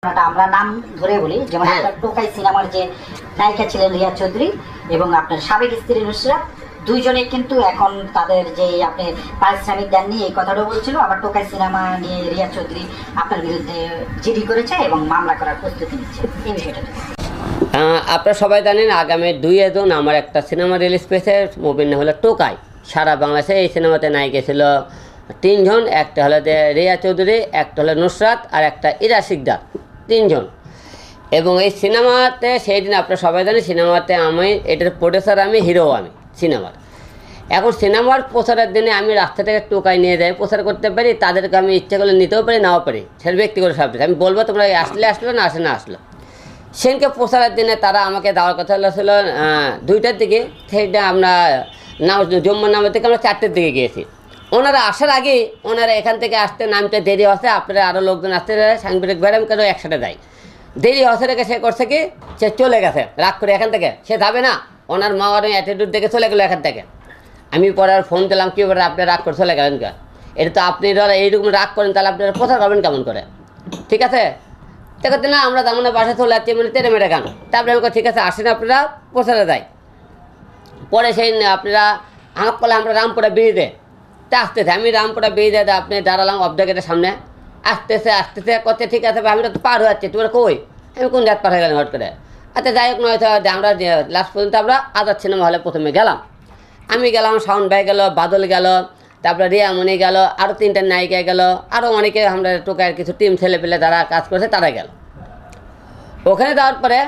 আমরা নাম ধরে বলি, যেমন আপনার টোকাই সিনেমার যে নায়িকা ছিলেন রিয়া চৌধুরী এবং আপনার সাবেক স্ত্রী নুসরাত, দুইজনে কিন্তু এখন তাদের যে আপনি পারিশ্রমিক দেননি এই কথাটাও বলছিল। আবার টোকাই সিনেমা নিয়ে রিয়া চৌধুরী আপনার বিরুদ্ধে জিডি করেছে এবং মামলা করার প্রস্তুতি নিচ্ছে, এই বিষয়টা। আপনারা সবাই জানেন আগামী 2 জুন আমার একটা সিনেমা রিলিজ পেয়েছে, মুভির নাম হলো টোকাই। সারা বাংলাদেশে এই সিনেমাতে নায়িকা ছিল 3 জন, একটা হলো রিয়া চৌধুরী, একটা হলো নুসরাত, আর একটা ইরা শিকদার, 3 জন। এবং এই সিনেমাতে সেই দিন আপনারা সবাই জানেন সিনেমাতে আমি এটার প্রডিউসার, আমি হিরো, আমি সিনেমার। এখন সিনেমার প্রচারের দিনে আমি রাস্তা থেকে টোকাই নিয়ে যাই, প্রচার করতে পারি, তাদেরকে আমি ইচ্ছা করলে নিতেও পারি, নাও পারি, সেটা ব্যক্তিগত সাবজেক্ট। আমি বলবো তোমরা আসলো না আসে না আসলো। সেদিনকে প্রচারের দিনে তারা আমাকে দেওয়ার কথা ছিল 2টার দিকে, সেইটা আমরা জম্মুর নামের থেকে আমরা 4টের দিকে গিয়েছি। ওনারা আসার আগে ওনারা এখান থেকে আসতে নামতে দেরি হচ্ছে, আপনারা আরও লোকজন আসতে সাংবাদিক ভাইরা আমি কেন একসাথে যাই, দেরি হচ্ছে রেখে সে করছে কি সে চলে গেছে রাগ করে এখান থেকে, সে যাবে না, ওনার মা ওর অ্যাটিটিউড দেখে চলে গেলো এখান থেকে। আমি পরে আর ফোন দিলাম কী বলে আপনি রাগ করে চলে গেলেন কে, এটা তো আপনি ধর এইরকম রাগ করেন তাহলে আপনারা প্রচার করবেন কেমন করে, ঠিক আছে? দেখতে না আমরা তেমন বাসায় চলে যাচ্ছি মানে তেরে মেরে গান। তারপরে আমি ঠিক আছে আসেন আপনারা প্রচারে যাই। পরে সেই আপনারা আমাকে বলে আমরা রামপুরা ব্রিজে তা আসতেছে, আমি রামপুরা ব্রিজে আপনি দাঁড়ালাম অফ দ্য গেটের সামনে, আসতেছে করতে ঠিক আছে আমি তো পার হয়ে যাচ্ছি, তোমরা কই, আমি কোন জাত পার হয়ে গেলাম হট করে। আচ্ছা যাই হোক, নয় আমরা লাস্ট পর্যন্ত আমরা আজাদ সিনেমা হলে প্রথমে গেলাম। আমি গেলাম, শাওন ভাই গেল, বাদল গেল, তারপরে রিয়ামণি গেল, আরও 3টা নায়িকা গেল, আরও অনেকে আমরা টোকাইয়ের কিছু টিম ছেলে পেলে যারা কাজ করছে তারা গেল। ওখানে যাওয়ার পরে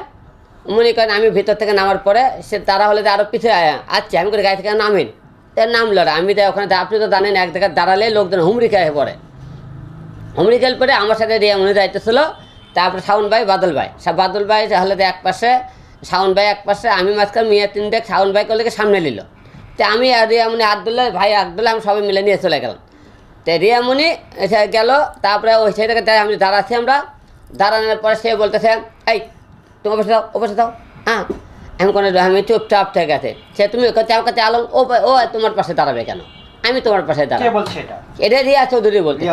মনে করেন আমি ভিতর থেকে নামার পরে সে তারা হলে যে আরও পিছিয়ে আচ্ছা আমি করে গাড়ি থেকে নামেন, তার নামলো না। আমি ওখানে আপনি তো জানেন এক জায়গায় দাঁড়ালে লোকজন হুমড়ি খেয়ে পড়ে, হুমড়ি খেয়ে পরে আমার সাথে রিয়ামণি দায়িত্ব ছিল, তারপরে শাওন ভাই, বাদল ভাই, বাদল ভাই হলে এক পাশে, শাওন ভাই এক পাশে, আমি মাঝখানে মিয়া 3 দেখ শাওন ভাই করলে সামনে নিল। তো আমি আর রিয়ামণি আবদুল্লাহ ভাই আবদুল্লাহ আমি সবাই মিলে নিয়ে চলে গেলাম। তো রিয়ামণি গেল, তারপরে ওই সাইডে আমি দাঁড়াচ্ছি, আমরা দাঁড়ানোর পরে সে বলতেছে এই তুমি বসে দাও, ও বসে দাও, হ্যাঁ আমি কোনো আমি চুপচাপ থেকে গেছে। সে তুমি আমার কাছে আলম ও তোমার পাশে দাঁড়াবে কেন, আমি তোমার পাশে দাঁড়াবো, এটা রিয়া চৌধুরী বলতে।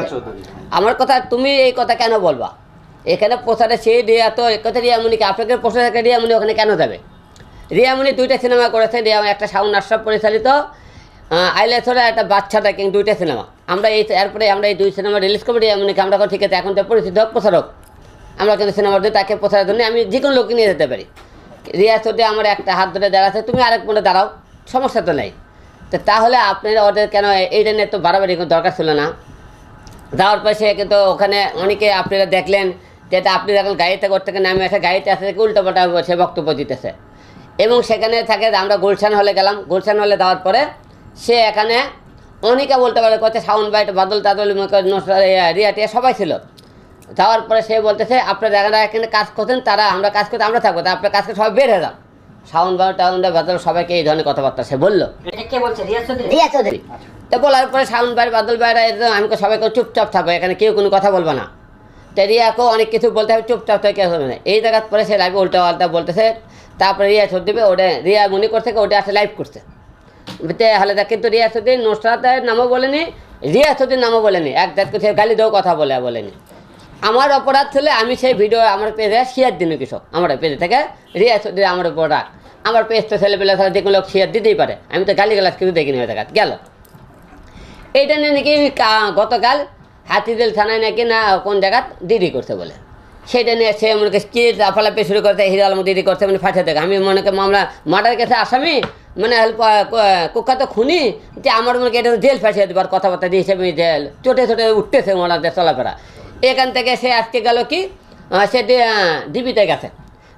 আমার কথা তুমি এই কথা কেন বলবা, এখানে প্রচারে সেই রিয়া তো কথা রিয়ামণিকে আপনাকে প্রচার থেকে রিয়ামণি ওখানে কেন যাবে? রিয়ামণি 2টা সিনেমা করেছে, একটা শাওন আশরাফ পরিচালিত আইলেছরে, একটা বাচ্চাটা কিং, 2টা সিনেমা। আমরা এরপরে আমরা এই 2 সিনেমা রিলিজ করবো। রিয়ামণিকে আমরা ঠিক আছে এখন তো পরিচিত প্রচারক, আমরা কিন্তু সিনেমার দিয়ে তাকে প্রচারের জন্য আমি যে কোনো লোককে নিয়ে যেতে পারি। রিয়া চৌধুরী আমার একটা হাত ধরে দাঁড়াচ্ছে, তুমি আরেক মনে দাঁড়াও, সমস্যা তো নেই। তো তাহলে আপনারা ওদের কেন এইটা নিয়ে তো বাড়াবাড়ি কোনো দরকার ছিল না। যাওয়ার পর সে কিন্তু ওখানে অনেকে আপনারা দেখলেন যেটা আপনি যখন গাড়িতে করতে নামে এসে গাড়িতে আসে উল্টোপাল্টা সে বক্তব্য দিতেছে। এবং সেখানে থাকে আমরা গুলশান হলে গেলাম, গুলশান হলে যাওয়ার পরে সে এখানে অনেকে বলতে পারে কত শাওন ভাই, বাদল টাদল, রিয়া টিয়া সবাই ছিল। যাওয়ার পরে সে বলতেছে আপনারা যারা এখানে কাজ করছেন তারা আমরা কাজ করতে আমরা থাকবো, তা আপনার কাজ করতে সবাই বের হয়ে যান। শাওন ভাই টাউন বাদল সবাইকে এই ধরনের কথাবার্তা সে বললো, রিয়া চৌধুরী। তো বলার পরে শাওন ভাই, বাদল ভাইরা আমি সবাইকে চুপচাপ থাকবো, এখানে কেউ কোনো কথা বলবো না। তো রিয়াকেও অনেক কিছু বলতে হবে, চুপচাপ থেকে কেউ হবে না। এই জায়গার পরে সে লাইভে উল্টা পাল্টা বলতেছে। তারপরে রিয়া চৌধুরী ওটা রিয়া মনে করছে ওটা আসলে লাইভ করছে হলে, কিন্তু রিয়া চৌধুরী নুসরাতের নামও বলেনি, রিয়া চৌধুরীর নামও বলেনি, এক জাতকে সে গালি দেও কথা বলেনি। আমার অপরাধ ছিল আমি সেই ভিডিও আমার পেজে শেয়ার দিন কিছু, আমার পেজে থেকে রিয়া চৌধুরী আমার উপর রাখ, আমার পেজ তো ছেলেপেলে যে কোনো লোক শেয়ার দিতেই পারে, আমি তো গালি গালাজ কিছু দেখিনি হয়ে থাকা গেল। এইটা নিয়ে নাকি গতকাল হাতিঝিল থানায় নাকি না কোন জায়গা দিদি করছে বলে, সেটা নিয়ে সে মনে করছে কি লাফালাফি শুরু করতে, হিরো আলম দিদি করছে মানে ফাঁসে থাকে। আমি মনে করি মামলা মার্ডারের কাছে আসামি মানে কুখ্যাত খুনি, যে আমার মনে করি এটা জেল ফাঁসিয়ে দেবার কথাবার্তা দিয়েছে, আমি জেল চোটে উঠতেছে ওনাদের চলাফেরা। এখান থেকে সে আজকে গেল কি সে ডিবিতে গেছে,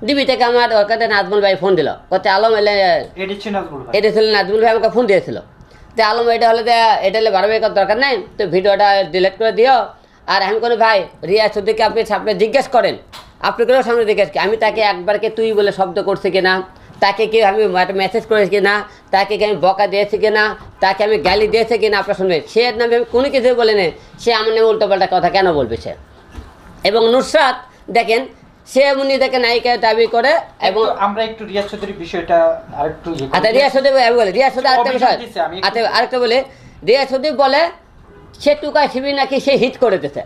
ডিবি থেকে আমার ওর কাছে নাজমুল ভাই ফোন দিল, করতে আলম এলে এটা ছিল নাজমুল ভাই আমাকে ফোন দিয়েছিল যে আলম এটা হলে এটা হলে বাড়াবাড়ি করার দরকার নেই, তো ভিডিওটা ডিলিট করে দিও। আর আমি কোনো ভাই রিয়া চৌধুরীকে আপনি সামনে জিজ্ঞেস করেন, আপনি কেউ সামনে জিজ্ঞেস আমি তাকে একবারকে তুই বলে শব্দ করছি কিনা, তাকে কি আমি মেসেজ করেছি কিনা, তাকে কি আমি বকা দিয়েছি কিনা, তাকে আমি গালি দিয়েছি কিনা আপনার শুনবেন। সে নামে আমি কোনো কিছুই বলে নেই, সে আমার নামে উল্টোপাল্টা কথা কেন বলবে সে। এবং নুসরাত দেখেন সে উনি দেখে নায়িকা দাবি করে। এবং আমরা একটু রিয়া চৌধুরীর বিষয়টা আরেকটু আচ্ছা রিয়া চৌধুরী আমি বলি, রিয়া চৌধুরী আরেকটা বিষয় আরেকটা বলে, রিয়া চৌধুরী বলে সে টুকা শিবির নাকি সে হিট করে দিতে,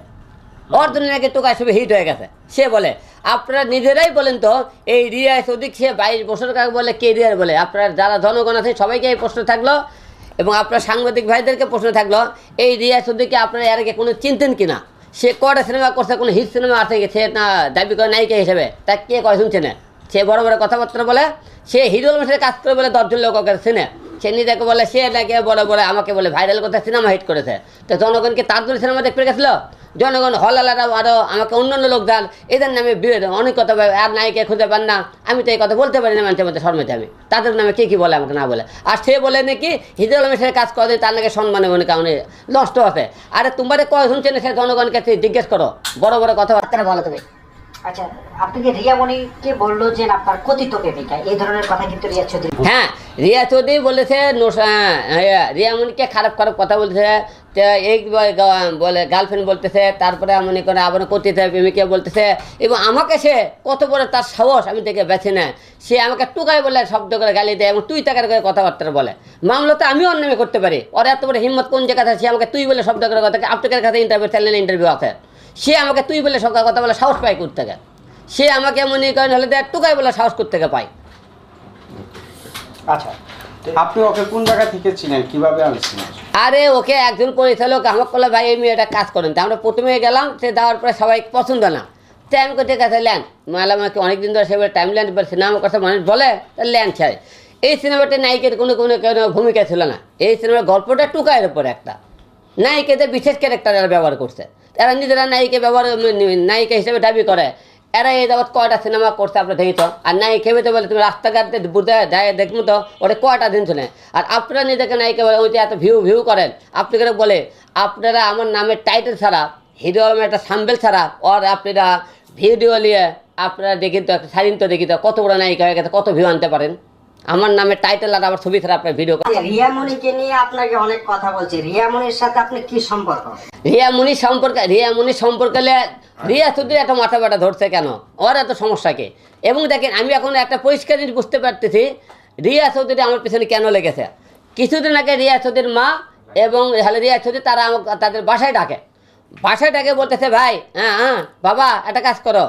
ওর জন্য নাকি টোকাই ছবি হিট হয়ে গেছে। সে বলে আপনারা নিজেরাই বলেন তো এই রিয়া চৌধুরী সে 22 বছর কাকে বলে কে রিয়ার বলে? আপনার যারা জনগণ আছে সবাইকে এই প্রশ্ন থাকলো এবং আপনার সাংবাদিক ভাইদেরকে প্রশ্ন থাকলো এই রিয়া চৌধুরীকে আপনারা এর আগে কোনো চিনতেন কিনা? সে কটা সিনেমা করছে, কোনো হিট সিনেমা আছে সে না দাবি করে নায়িকা হিসেবে? তা কে কয় শুনছে না? সে বড় বড় কথাবার্তা বলে, সে হিরো আলমের সাথে কাজ করে বলে 10 জন লোক ওকে চেনে। সে নিজেকে বলে সে নাকি বড় বড় আমাকে বলে ভাইরাল কথা সিনেমা হিট করেছে। তো জনগণকে তার জন্য সিনেমা দেখতে গেছিল? জনগণ হলালারা আরও আমাকে অন্যান্য লোক যান এদের নামে অনেক কথা আর নায়িকা খুঁজে পান না। আমি তো এই কথা বলতে পারি না মানুষের মধ্যে শর্মেতে, আমি তাদের নামে কে কী বলে আমাকে না বলে। আর সে বলে নাকি হিরো আলমের সাথে কাজ করে তার নাকি সম্মানে মনে কারণে নষ্ট আছে। আরে তোমারে কয় শুনছে না সে জনগণকে জিজ্ঞেস করো, বড় বড় কথাবার্তা বলো তুমি। আচ্ছা, আপনাকে রিয়া মনিকে বললো যে আপনার কথিত প্রেমিকা, এই ধরনের কথা কিন্তু রিয়া চৌধুরী। হ্যাঁ, রিয়া চৌধুরী বলেছে রিয়া মনিকে খারাপ খারাপ কথা বলতেছে, এই বলে গার্লফ্রেন্ড বলতেছে, তারপরে মনে করে আবার কথিত প্রেমিকা বলতেছে। এবং আমাকে সে কত বড় তার সাহস আমি থেকে বেছে নেয়, সে আমাকে টুকাই বলে শব্দ করে গালি দেয় এবং তুই টাকার করে কথাবার্তা বলে। মামলা তো আমিও অন্যায় করতে পারি, ওর এত বড় হিম্মত কোন জায়গায় আছে? সে আমাকে তুই বলে শব্দ করে কথা, আপনাদের কাছে ইন্টারভিউ আছে, সে আমাকে তুই বলে সব কথা বলে সাহস পায় করতে থেকে। সে আমাকে মনে করেন হলে টুকাই বলে সাহস করতে থেকে পায়। আচ্ছা, আপনি ওকে কোন জায়গা থেকে চিনেন, কিভাবে আনছিলেন? আরে ওকে একজন পরিচালক আমাকে বলে ভাই এই মেয়েটা কাজ করেন। তো আমরা প্রথমে গেলাম, সে দেওয়ার পরে সবাই পছন্দ না। তো আমি কোথায় কাছে ল্যান্ড মালাম আমাকে অনেকদিন ধরে সেভাবে টাইম ল্যান্ড সিনেমার কথা মানুষ বলে ল্যান্ড ছাড়ে। এই সিনেমাটা নায়িকের কোনো ভূমিকা ছিল না। এই সিনেমার গল্পটা টুকাইয়ের উপর একটা নায়িকাদের বিশেষ ক্যারেক্টার এরা ব্যবহার করছে। এরা নিজেরা নায়িকা হিসেবে দাবি করে। এরা এই যাবৎ কয়টা সিনেমা করছে আপনার দেখি তো। আর নায়িকা ভেবে বলে তুমি রাস্তাঘাটে বুঝে দেখবো তো ওটা কয়টা দিন শুনে। আর আপনারা নিজেকে নায়িকা বলে ওইটা এত ভিউ করেন। আপনি করে বলে আপনারা আমার নামের টাইটেল ছাড়া, হিরো আলমের একটা সাম্বেল ছাড়া ওর আপনারা ভিডিও নিয়ে আপনারা দেখি তো একটা স্বাধীন তো দেখি তো কত বড় নায়িকা হয়ে গেছে, কত ভিউ আনতে পারেন। আমার নামে টাইটেল আর আমার ছবি ছাড়া আপনার ভিডিও। রিয়া মনিকে নিয়ে আপনাকে অনেক কথা বলছে, রিয়া মনির সাথে আপনি কি সম্পর্ক? রিয়া মনির সম্পর্কে রিয়া চৌধুরী এত মাথা ব্যথা ধরছে কেন, ওর এত সমস্যা কি? এবং দেখেন আমি এখন একটা পরিষ্কার জিনিস বুঝতে পারতেছি রিয়া চৌধুরী আমার পিছনে কেন লেগেছে। কিছুদিন আগে রিয়া চৌধুরীর মা এবং রিয়া চৌধুরী তারা তাদের বাসায় ডাকে বলতেছে ভাই হ্যাঁ বাবা একটা কাজ করো,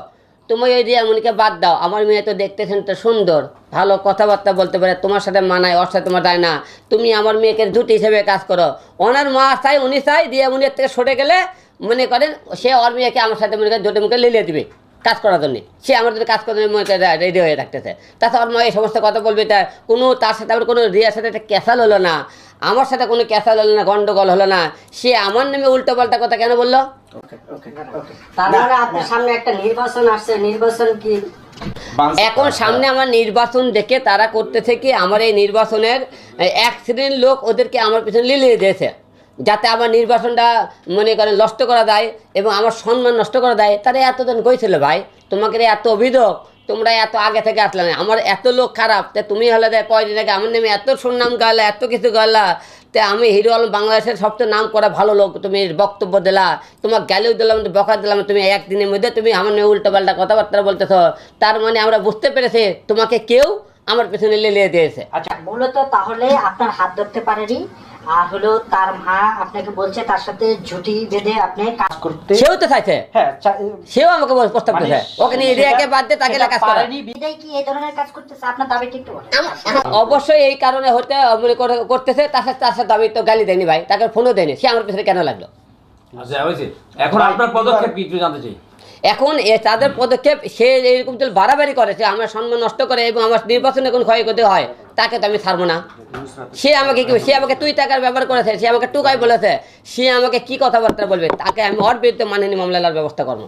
তুমি ওই রিয়া মনিকে বাদ দাও, আমার মেয়ে তো দেখতেছেন তো সুন্দর, ভালো কথাবার্তা বলতে পারে, তোমার সাথে মানায়, ওর সাথে তোমার দেয় না, তুমি আমার মেয়েকে জুটি হিসেবে কাজ করো। ওনার মা চাই উনি চাই রিয়া মনির থেকে সরে গেলে মনে করেন সে ওর মেয়েকে আমার সাথে মনে করেন জোটে মুখে লিলিয়ে দিবে কাজ করার জন্য। সে আমার জন্য কাজ করার জন্য মনে করে রেডি হয়ে থাকতেছে। তাছাড়া ওর মা এই সমস্ত কথা বলবে, তার সাথে আমার কোনো রিয়ার সাথে একটা ক্যাসাল হলো না, আমার সাথে কোনো ক্যাসাল হলো না, গন্ডগোল হলো না। সে আমার নামে উল্টো পাল্টা কথা কেন বললো? তারপরে আপনার সামনে একটা নির্বাচন আসছে, নির্বাচন কি এখন সামনে আমার নির্বাচন দেখে তারা করতেছে কি আমার এই নির্বাচনের এক শ্রেণীর লোক ওদেরকে আমার পিছনে লিলিয়ে দিয়েছে যাতে আমার নির্বাচনটা মনে করেন নষ্ট করা যায় এবং আমার সম্মান নষ্ট করা যায়। তারা এতদিন কইছিল ভাই তোমাকে এত অভিযোগ, তোমরা এত আগে থেকে আসলে না, আমার এত লোক খারাপ, তা তুমি হলে দেয় কয়দিন আগে আমার নামে এত সুনাম গালা, এত কিছু গালা, তে আমি হিরো আলম বাংলাদেশের সবচেয়ে নাম করা ভালো লোক, তুমি বক্তব্য দিলা, তোমার গালিও দিলাম, বকা দিলাম, তুমি একদিনের মধ্যে তুমি আমার নিয়ে উল্টো পাল্টা কথাবার্তা বলতেছ। তার মানে আমরা বুঝতে পেরেছি তোমাকে কেউ আমার পেছনে লিলিয়ে দিয়েছে। আচ্ছা, মূলত তাহলে আপনার হাত ধরতে পারেনি, আর হলো তার মা আপনাকে বলছে তার সাথে ঝুটি বেঁধে আপনি কাজ করতে, সেও তো চাইছে, হ্যাঁ সেও আমাকে প্রস্তাব দিয়েছে ওকে নিয়ে রিয়াকে বাদ দিয়ে তাকে কাজ করা। এটাই কি এই ধরনের কাজ করতেছে আপনার দাবিটা একটু বলেন। অবশ্যই এই কারণে হতে করতেছে, তার সাথে দাবি তো গালি দেয়নি ভাই, তাকে ফোনও দেয়নি, সে আমার পিছনে কেন লাগলো? আচ্ছা হয়েছে, এখন আপনার পদক্ষেপ কি একটু জানতে চাই। এখন তাদের পদক্ষেপ সে এইরকম চল বাড়াবাড়ি করে, সে আমার সম্মান নষ্ট করে এবং আমার নির্বাচনে কোন ক্ষয়ক্ষতি হয় তাকে তো আমি ছাড়বো না। সে আমাকে তুই টাকার ব্যবহার করেছে, সে আমাকে টুকাই বলেছে, সে আমাকে কি কথাবার্তা বলবে, তাকে আমি ওর বিরুদ্ধে মানহানি মামলার ব্যবস্থা করবো।